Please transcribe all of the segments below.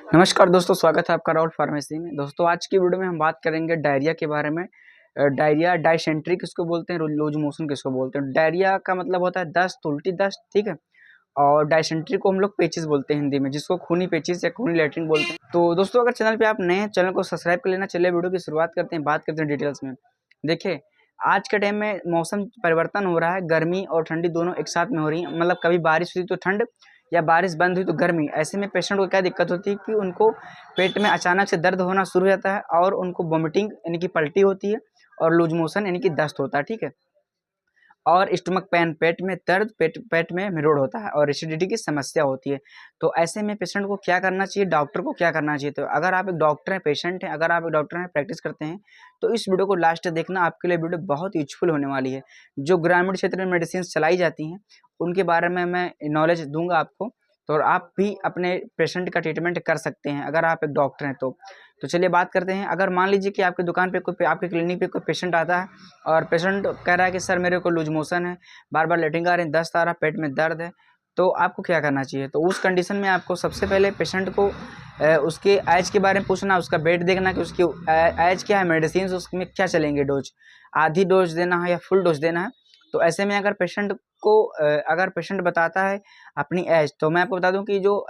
नमस्कार दोस्तों, स्वागत है आपका राहुल फार्मेसी में। दोस्तों आज की वीडियो में हम बात करेंगे डायरिया के बारे में। डायरिया, डायसेंट्री किसको बोलते हैं, लूज मोशन किसको बोलते हैं। डायरिया का मतलब होता है दस्त, उल्टी दस्त, ठीक है। और डायसेंट्री को हम लोग पेचिस बोलते हैं हिंदी में, जिसको खूनी पेचिस या खूनी लैट्रिन बोलते हैं। तो दोस्तों अगर चैनल पे आप नए हैं, चैनल को सब्सक्राइब कर लेना। चलिए वीडियो की शुरुआत करते हैं, बात करते हैं डिटेल्स में। देखिए, आज के टाइम में मौसम परिवर्तन हो रहा है, गर्मी और ठंडी दोनों एक साथ में हो रही है। मतलब कभी बारिश हुई तो ठंड, या बारिश बंद हुई तो गर्मी। ऐसे में पेशेंट को क्या दिक्कत होती है कि उनको पेट में अचानक से दर्द होना शुरू हो जाता है, और उनको वोमिटिंग यानी कि पल्टी होती है, और लूज मोशन यानी कि दस्त होता है, ठीक है। और स्टमक पेन, पेट में दर्द, पेट में मिरोड़ होता है, और एसिडिटी की समस्या होती है। तो ऐसे में पेशेंट को क्या करना चाहिए, डॉक्टर को क्या करना चाहिए। तो अगर आप एक डॉक्टर हैं, पेशेंट हैं, अगर आप एक डॉक्टर हैं, प्रैक्टिस करते हैं, तो इस वीडियो को लास्ट तक देखना, आपके लिए वीडियो बहुत यूजफुल होने वाली है। जो ग्रामीण क्षेत्र में मेडिसिन चलाई जाती हैं, उनके बारे में मैं नॉलेज दूंगा आपको। तो आप भी अपने पेशेंट का ट्रीटमेंट कर सकते हैं अगर आप एक डॉक्टर हैं तो चलिए बात करते हैं। अगर मान लीजिए कि आपकी दुकान पे कोई, आपके क्लिनिक पे कोई पेशेंट आता है, और पेशेंट कह रहा है कि सर मेरे को लूज मोशन है, बार बार लेटरिन आ रही है, दस्त आ रहा है, पेट में दर्द है, तो आपको क्या करना चाहिए। तो उस कंडीशन में आपको सबसे पहले पेशेंट को उसके एज के बारे में पूछना, उसका वेट देखना कि उसकी एज क्या है, मेडिसिन उसमें क्या चलेंगे, डोज आधी डोज देना है या फुल डोज देना है। तो ऐसे में अगर पेशेंट को अगर पेशेंट बताता है अपनी एज, तो मैं आपको बता दूं कि जो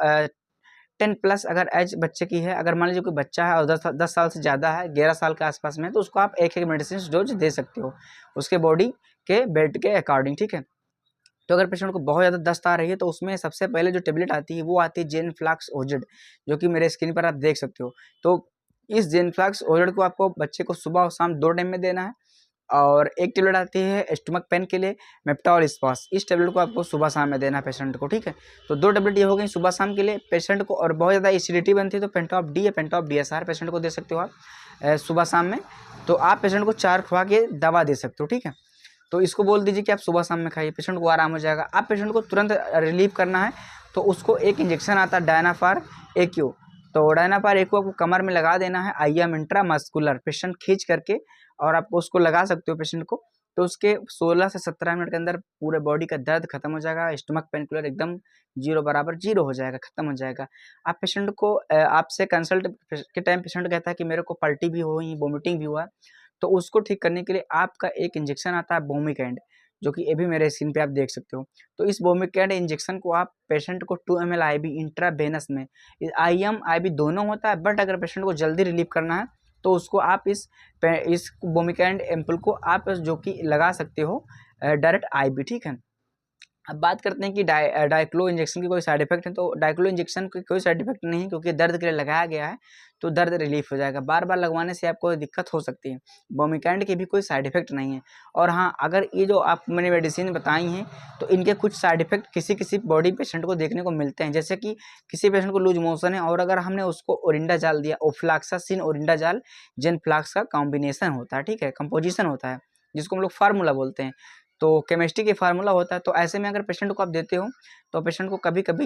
10+ अगर एज बच्चे की है, अगर मान लीजिए कोई बच्चा है और 10 साल से ज़्यादा है, 11 साल के आसपास में, तो उसको आप एक मेडिसिन डोज दे सकते हो उसके बॉडी के वेट के अकॉर्डिंग, ठीक है। तो अगर पेशेंट को बहुत ज़्यादा दस्त आ रही है, तो उसमें सबसे पहले जो टेबलेट आती है वो आती है जेनफ्लैक्स ओजेड, जो कि मेरे स्क्रीन पर आप देख सकते हो। तो इस जेनफ्लैक्स ओजेड को आपको बच्चे को सुबह और शाम 2 टाइम में देना है। और एक टेबलेट आती है स्टमक पेन के लिए, मेप्टाओल स्पास। इस टेबलेट को आपको सुबह शाम में देना है पेशेंट को, ठीक है। तो 2 टेबलेट ये हो गई सुबह शाम के लिए पेशेंट को। और बहुत ज़्यादा एसिडिटी बनती है तो पेंटॉप डी या पेंटॉप डीएसआर पेशेंट को दे सकते हो आप सुबह शाम में। तो आप पेशेंट को 4 खुआ के दवा दे सकते हो, ठीक है। तो इसको बोल दीजिए कि आप सुबह शाम में खाइए, पेशेंट को आराम हो जाएगा। आप पेशेंट को तुरंत रिलीव करना है, तो उसको एक इंजेक्शन आता है डायनाफार एक्यू। तो डायनाफार एक्यू आपको कमर में लगा देना है, आईएम इंट्रामस्कुलर, पेशेंट खींच करके, और आपको उसको लगा सकते हो पेशेंट को। तो उसके 16 से 17 मिनट के अंदर पूरे बॉडी का दर्द खत्म हो जाएगा, स्टमक पेन किलर एकदम जीरो बराबर जीरो हो जाएगा, खत्म हो जाएगा। आप पेशेंट को आपसे कंसल्ट के टाइम पेशेंट कहता है कि मेरे को पल्टी भी हुई, वोमिटिंग भी हुआ, तो उसको ठीक करने के लिए आपका एक इंजेक्शन आता है बोमिकैंड, जो कि ये भी मेरे स्क्रीन पे आप देख सकते हो। तो इस बोमिकैंड इंजेक्शन को आप पेशेंट को 2 ml आईवी इंट्रावेनस में, आईएम आईवी दोनों होता है, बट अगर पेशेंट को जल्दी रिलीव करना है तो उसको आप इस बोमिकैंड एम्पल को आप जो कि लगा सकते हो डायरेक्ट आईवी, ठीक है। अब बात करते हैं कि डाइक्लो इंजेक्शन की कोई साइड इफेक्ट है। तो डाइक्लो इंजेक्शन की कोई साइड इफेक्ट नहीं है, क्योंकि दर्द के लिए लगाया गया है, तो दर्द रिलीफ हो जाएगा। बार बार लगवाने से आपको दिक्कत हो सकती है। बोमिकैंड के भी कोई साइड इफेक्ट नहीं है। और हाँ, अगर ये जो आप मैंने मेडिसिन बताई हैं, तो इनके कुछ साइड इफेक्ट किसी किसी बॉडी पेशेंट को देखने को मिलते हैं। जैसे कि किसी पेशेंट को लूज मोशन है, और अगर हमने उसको ओरिंडा जाल दिया, ओफ्लाक्सासिन ओरिंडा जाल जेनफ्लाक्स का कॉम्बिनेशन होता है, ठीक है, कंपोजिशन होता है, जिसको हम लोग फार्मूला बोलते हैं। तो केमिस्ट्री के फार्मूला होता है। तो ऐसे में अगर पेशेंट को आप देते हो, तो पेशेंट को कभी कभी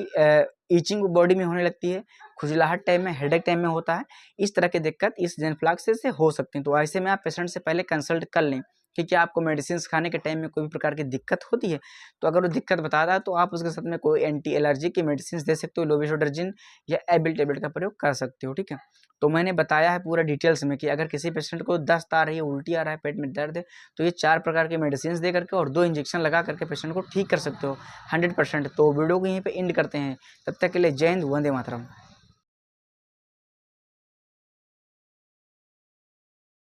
ईचिंग बॉडी में होने लगती है, खुजलाहट टाइम में, हेडेक टाइम में होता है। इस तरह की दिक्कत इस जेनफ्लैक्स से हो सकती है। तो ऐसे में आप पेशेंट से पहले कंसल्ट कर लें कि क्या आपको मेडिसिन खाने के टाइम में कोई भी प्रकार की दिक्कत होती है। तो अगर वो दिक्कत बताता है, तो आप उसके साथ में कोई एंटी एलर्जी की मेडिसिन दे सकते हो, लोबिसोड्रोजिन या एबिल टेबलेट का प्रयोग कर सकते हो, ठीक है। तो मैंने बताया है पूरा डिटेल्स में कि अगर किसी पेशेंट को दस्त आ रही है, उल्टी आ रहा है, पेट में दर्द है, तो ये 4 प्रकार के मेडिसिन दे करके और 2 इंजेक्शन लगा करके पेशेंट को ठीक कर सकते हो 100%। तो वीडियो को यहीं पे एंड करते हैं। तब तक के लिए जय हिंद, वंदे मातरम।